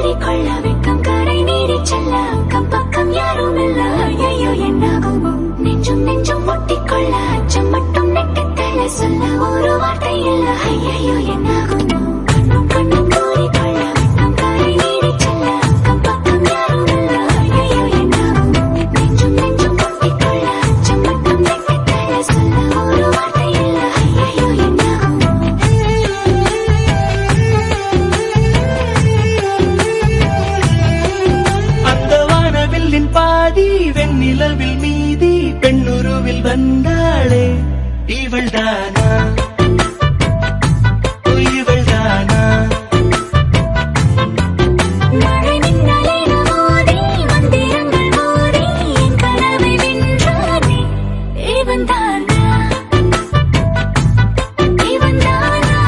மூடிக்கொள்ள வெட்கம் கரை நீடி செல்ல அக்கம் பக்கம் யாரும் இல்ல ஐயோ என்னாகுமோ நெஞ்சும் நெஞ்சும் ஒட்டிக்கொள்ள அச்சம் மட்டும் நெட்டு தள்ள சொல்ல ஒரு வார்த்தை இல்ல ஐயோ என்னாகுமோ கண்ணும் கண்ணும் மூடிக்கொள்ள வெட்கம் கரை நீடி செல்ல அக்கம் பக்கம் யாரும் இல்ல ஐயோ என்னாகுமோ நெஞ்சும் நெஞ்சும் ஒட்டிக்கொள்ள அச்சம் மட்டும் நெட்டு தள்ள சொல்ல ஒரு வார்த்தை இல்ல ஐயோ என்னாகுமோ அந்த வானவில்லின் பாதி வெண்ணிலவில் மீதி பெண்ணுருவில் வந்தாளே இவள்தானா இவள்தானா மழை மின்னலின மோதி மந்திரங்கள் மோதி என் கனவை வென்றானே இவன்தானா இவன்தானா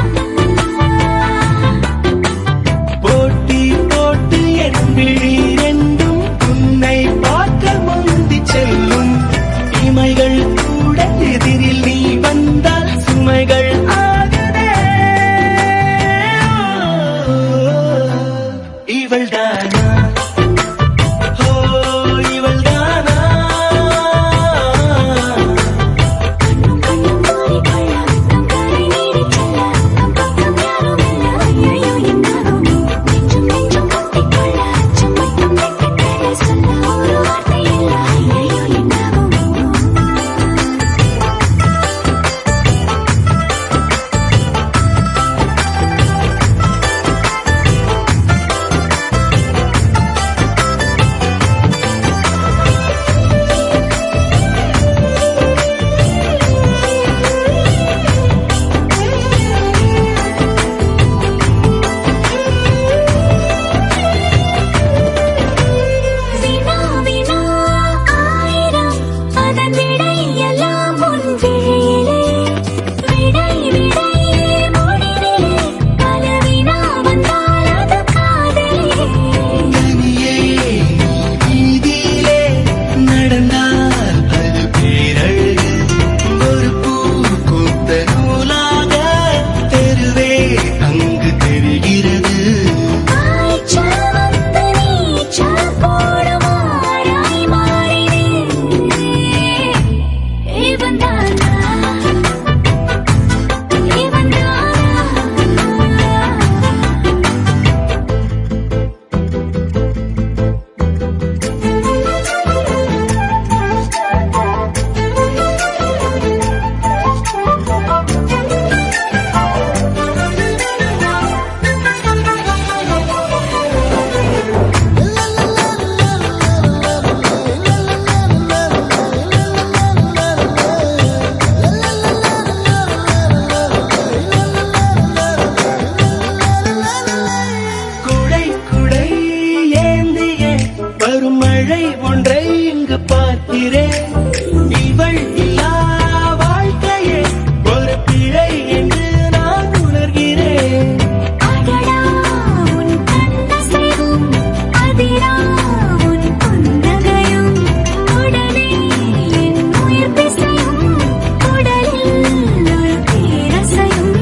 போட்டி போட்டு என் விழி ரெண்டும் உன்னை பார்க்க முந்தி செல்லும் இமைகள் கூட எதிரில் நீ வந்தால் சுமைகள் ஆகுதே இவள்தானா ஓ இவள்தானா கண்ணும் கண்ணும் மூடிக்கொள்ள வெட்கம் கரை நீடி செல்ல அக்கம் பக்கம் யாரும் இல்ல ஐயோ என்னாகுமோ நெஞ்சும் நெஞ்சும் ஒட்டிக்கொள்ள அச்சம் மட்டும் நெட்டு தள்ள சொல்ல ஒரு வார்த்தை இல்ல ஐயோ என்னாகுமோ வினா வினா ஆயிரம் அதன் விடை எல்லாம் உன் விழியிலே விடை விடை முடிவிலே பல வினா வந்தால் அது காதலே தனியே வீதியிலே நடந்தால் அது பேரழகு ஒரு பூ பூத்த நூலாக தெருவே அங்கு தெரிகிறது காய்ச்சல் வந்து நீச்சல் போடுமாறாய் மாறினே இவன்தானா இவன்தானா குடை குடை ஏந்திய வரும் மழை ஒன்றை இங்கு பார்க்கிறேன் இவள் இல்லா வாழ்க்கையே ஒரு பிழை என்று நான் உணர்கிறேன் அடடா உன் கண்ணசைவும் அதிரா உன் புன்னகையும் உடனே என் உயிர் பிசையும் உடலில் ஒரு பேரசையும்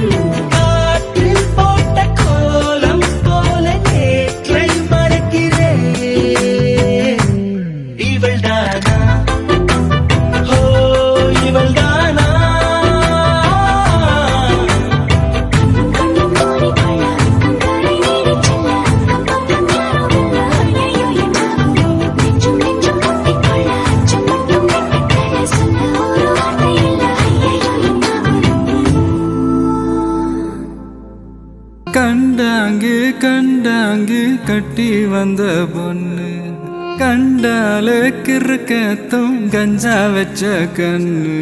காற்றில் போட்ட கோலம் போல நேற்றை மறக்கிறேன் இவள்தானா ஓ இவள்தானா கண்ணும் மூடிக்கொள்ள வெட்கம் கரை நீடி செல்ல அக்கம் பக்கம் யாரும் இல்ல ஐயோ என்னாகுமோ நெஞ்சும் நெஞ்சும் ஒட்டிக்கொள்ள அச்சம் மட்டும் நெட்டு தள்ள சொல்ல ஒரு வார்த்தை இல்ல ஐயோ என்னாகுமோ கண்டாங்கு கண்டாங்கு கட்டி வந்த பொண்ணு கண்டால கிறுக்கத்தும் கஞ்சா வச்ச கண்ணு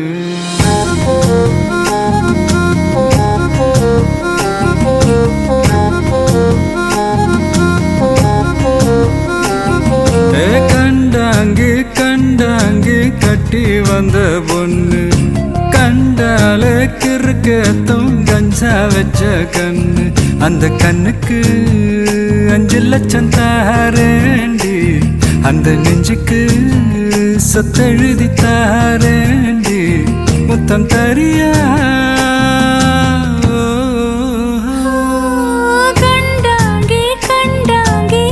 கண்டாங்கு கண்டாங்கு கட்டி வந்த பொண்ணு கண்டால கிறுக்கத்தும் கஞ்சா வச்ச கண்ணு அந்த கண்ணுக்கு 5 லட்சம் தாரேண்டி அந்த நெஞ்சுக்கு சொத்தெழுதி தாரேண்டி முத்தம் தரியா கண்டாங்கி கண்டாங்கி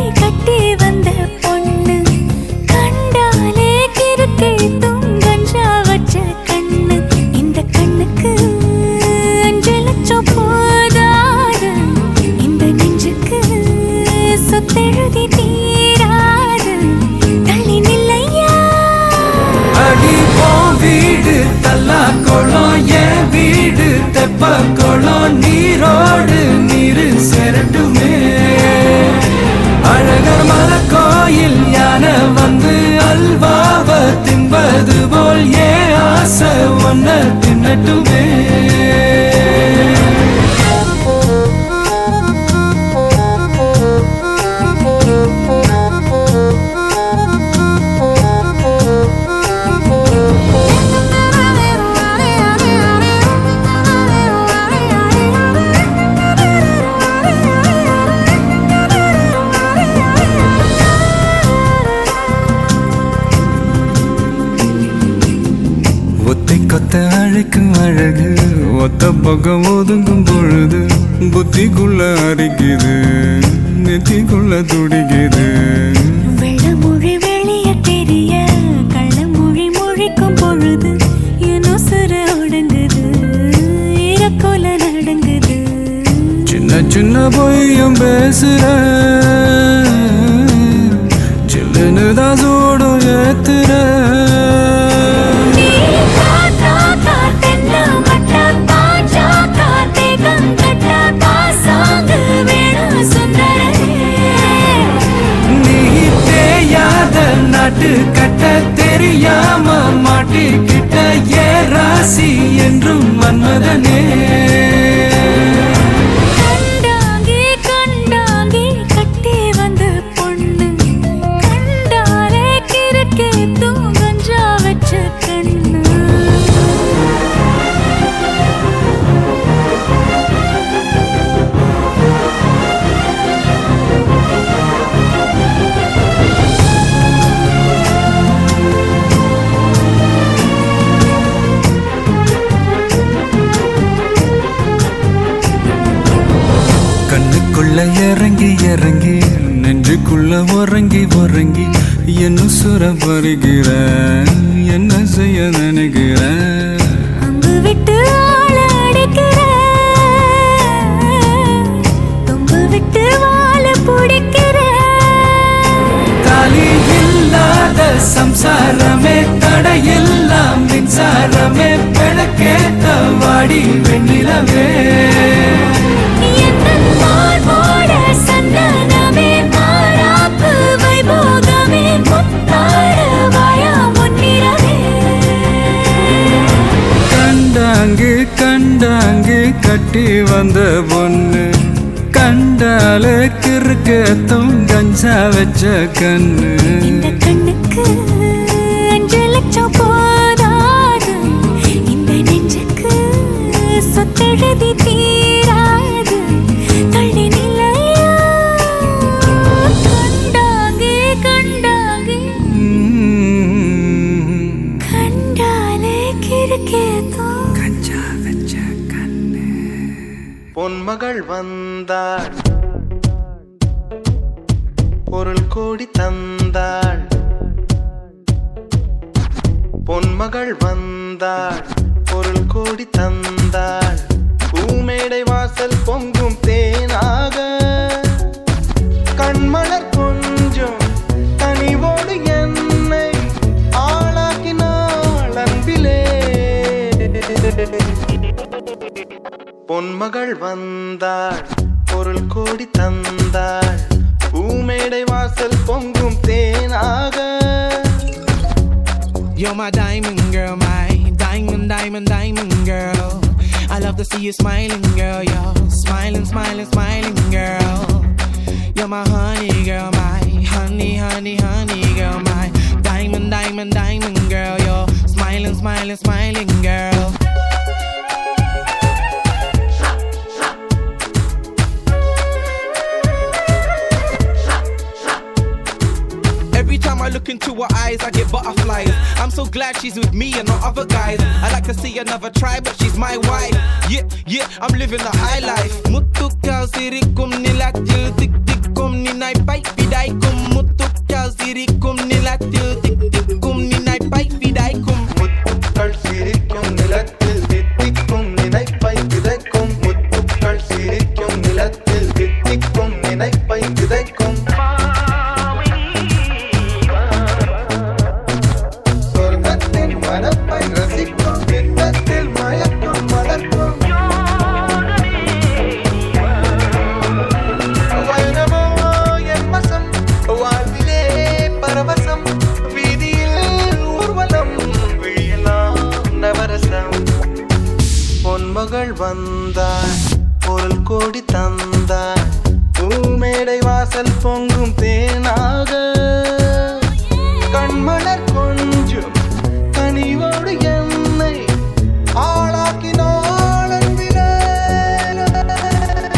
தெப்ப குளம் நீரோடு நீரு சேரட்டுமே. அழகர் மல கோயில் யானை வந்து அல்வாவ தின்பது போல் ஏ ஆசை ஒன்ன தின்னட்டுமே. ஒத்தை கொத்த அழைக்கும் அழகு ஒத்த பக்கம் ஒதுங்கும் பொழுது புத்திக்குள்ள அரிக்குது நெத்திக்குள்ள துடிக்குது. வெள்ளமொழி வெளிய தெரிய கள்ளமொழி மொழிக்கும் பொழுது என் உசுறு ஒடுங்குது இறக்கோல நடங்குது. சின்ன சின்ன பொய்யும் பேசுற சில்லுன்னு தான் சூடும் ஏத்துற. நாட்டு கட்ட தெரியாம மாட்டிக்கிட்ட ஏ ராசி என்றும் மன்மதனே. கண்டாங்கி கண்டாங்கி கட்டி வந்த பொண்ணு கண்டாலே கிறுக்கே தூங்கஞ்சா வச்ச கண்ணு. கண்ணுக்குள்ள இறங்கி இறங்கி நெஞ்சுக்குள்ள உறங்கி உறங்கி என்ன சுர பருகிற என்ன செய்ய நினைக்கிற. அம்பு விட்டு ஆள அடிக்கிற தொம்பு விட்டு வாழ பிடிக்கிற. தாலி இல்லாத சம்சாரமே தடையெல்லாம் மின்சாரமே பிழக்கேத்த வாடி வெண்ணிலவே. கண்டாங்கு கண்டாங்கு கட்டி வந்த பொண்ணு கண்டால கிறுக்கத்தும் கஞ்சா வச்ச கண்ணு. இந்த கண்ணுக்கு 5 லட்சம் போதாது இந்த நெஞ்சுக்கு சொத்தெழுதி தீராது தள்ளி நிலையா. கண்டாங்கே கண்டாங்கே கண்டாலே கிறுக்கேதோ கஞ்சா வச்ச கண்ணு. பொன்மகள் வந்தாள் பொருள் கோடி தந்தாள். பொன்மகள் வந்தாள் பொருள் கோடி தந்தாள். பூமேடை வாசல் பொங்கும் தேனாக கண்மலர் கொஞ்சம் கனிவோடு என்னை ஆளாக்கினாள் அன்பிலே. பொன்மகள் வந்தாள் பொருள் கோடி தந்தாள். பூமேடை வாசல் பொங்கும் தேனாக. You're my diamond girl, my diamond, diamond, diamond girl. I love to see you smiling, girl. You're smiling, smiling, smiling, girl. You're my honey girl, my honey, honey, honey girl, my diamond, diamond, diamond girl. You're smiling, smiling, smiling, girl. Every time I look into her eyes, I get butterflies. I'm so glad she's with me and not other guys. I like to see another try, but she's my wife. Yeah, yeah, I'm living the high life. Mutukal sirikum nilatil tik tikum ninai pai pidaikum. Mutukal sirikum nilatil tik tikum ninai pai pidaikum. முத்துக்கள் சிரிக்கும் நிலத்தில் தித்திக்கும் நினைப்பை விதைக்கும். முத்துக்கள் சிரிக்கும் நிலத்தில் தித்திக்கும் நினைப்பை விதைக்கும். சொர்க்கத்தின் மனப்பை ரசிக்கும் பின்னத்தில் மயக்கம் வளர்க்கும். வந்தாள் பொருள் கோடி தந்தாள் பூமேடை வாசல் பொங்கும் தேனாக கண்மலர் கொஞ்சம் கனிவோடு என்னை ஆளாக்கினாள் அன்பிலே.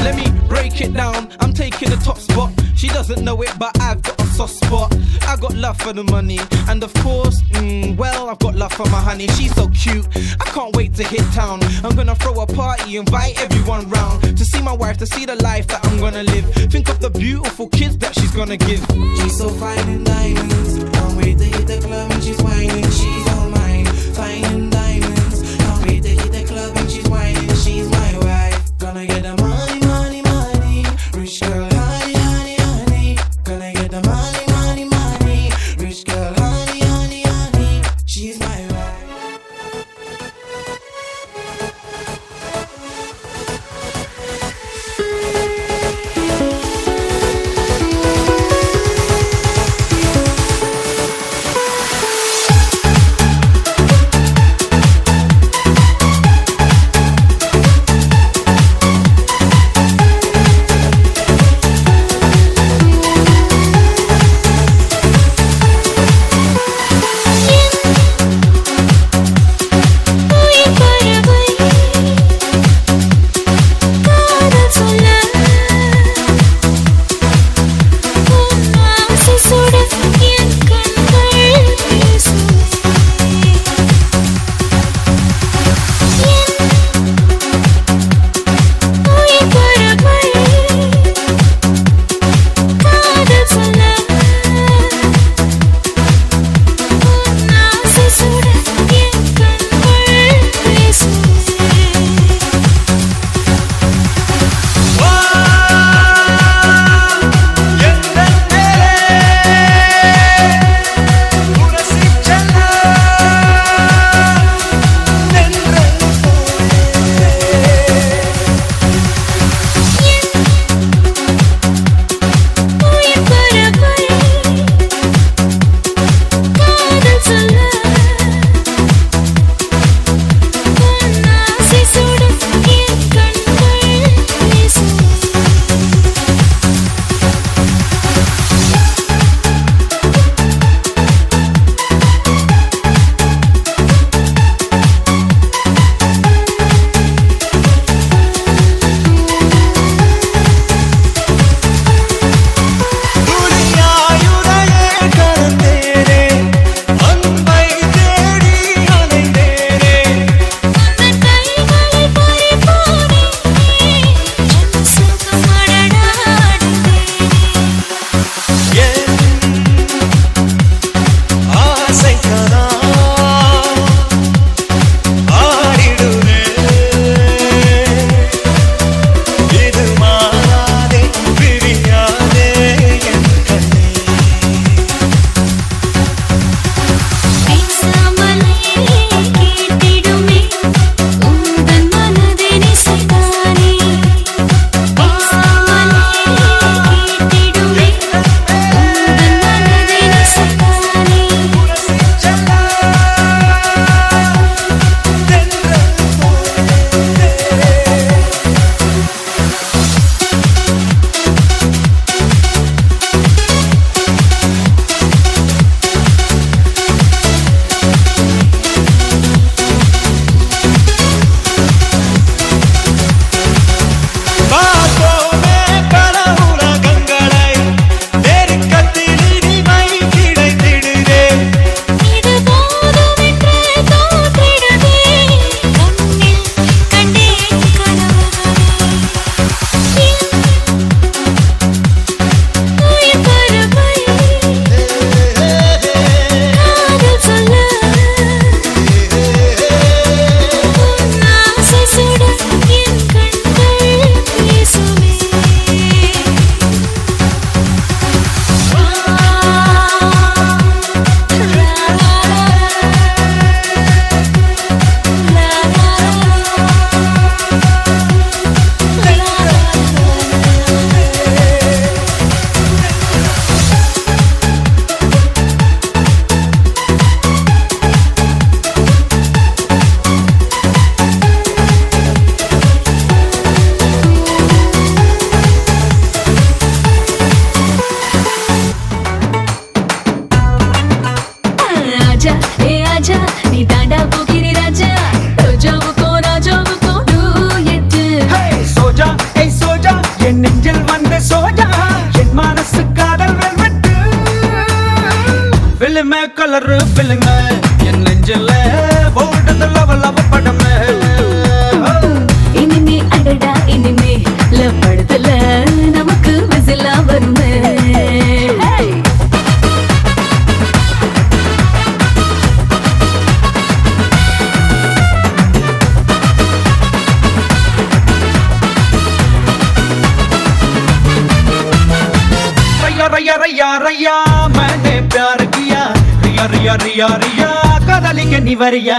Let me break it down, I'm taking the top spot. She doesn't know it, but I've got a soft spot. I got love for the money, and of course, well, I've got love for my honey. She's so cute, I can't wait to hit town. I'm gonna throw a party, invite everyone round to see my wife, to see the life that I'm gonna live. Think of the beautiful kids that she's gonna give. She's so fine in diamonds. Can't wait to hit the club and she's whining. She's all mine, fine in diamonds. Can't wait to hit the club and she's whining. She's my wife. Gonna get the money, money, money. Rich girl, honey, honey, honey. Gonna get the money, money, money. Rich girl, honey, honey, honey. She's my wife. Colour பிள்ளைங்க என் நெஞ்சில போட்டது லவ படமே இனிமே அடடா இனிமே love படத்துல நமக்கு விசிலா வருமே रैया रैया रैया मैंने प्यार किया रिया रिया रिया रिया कदली के निवरिया